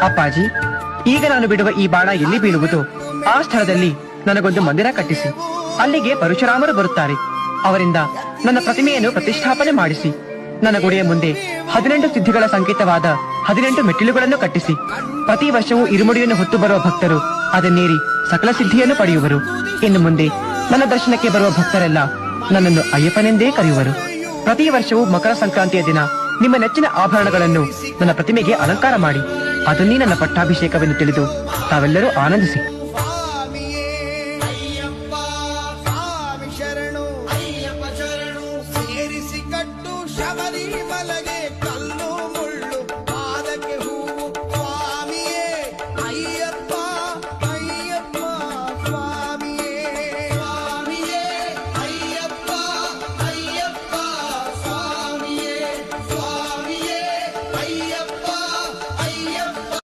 ಅಪ್ಪಾಜಿ, ಈಗ ನಾನು ಬಿಡುವ ಈ ಬಾಣ ಎಲ್ಲಿ ಬೀಳುವುದು ಆ ಸ್ಥಳದಲ್ಲಿ ನನಗೊಂದು ಮಂದಿರ ಕಟ್ಟಿಸಿ ಅಲ್ಲಿಗೆ ಪರಶುರಾಮರು ಬರುತ್ತಾರೆ. ಅವರಿಂದ ನನ್ನ ಪ್ರತಿಮೆಯನ್ನು ಪ್ರತಿಷ್ಠಾಪನೆ ಮಾಡಿಸಿ ನನ್ನ ಗುಡಿಯ ಮುಂದೆ 18 ಸಿದ್ಧಿಗಳ ಸಂಕೇತವಾದ 18 ಮೆಟ್ಟಿಲುಗಳನ್ನು ಕಟ್ಟಿಸಿ ಪ್ರತಿ ವರ್ಷವೂ ಇರುಮುಡಿಯನ್ನು ಹೊತ್ತು ಬರುವ ಭಕ್ತರು ಅದನ್ನೇರಿ ಸಕಲ ಸಿದ್ಧಿಯನ್ನು ಪಡೆಯುವರು. ಇನ್ನು ಮುಂದೆ ನನ್ನ ದರ್ಶನಕ್ಕೆ ಬರುವ ಭಕ್ತರೆಲ್ಲ ನನ್ನನ್ನು ಅಯ್ಯಪ್ಪನೆಂದೇ ಕರೆಯುವರು. ಪ್ರತಿ ವರ್ಷವೂ ಮಕರ ಸಂಕ್ರಾಂತಿಯ ದಿನ ನಿಮ್ಮ ನೆಚ್ಚಿನ ಆಭರಣಗಳನ್ನು ನನ್ನ ಪ್ರತಿಮೆಗೆ ಅಲಂಕಾರ ಮಾಡಿ ಅದನ್ನೇ ನನ್ನ ಪಟ್ಟಾಭಿಷೇಕವೆಂದು ತಿಳಿದು ತಾವೆಲ್ಲರೂ ಆನಂದಿಸಿ.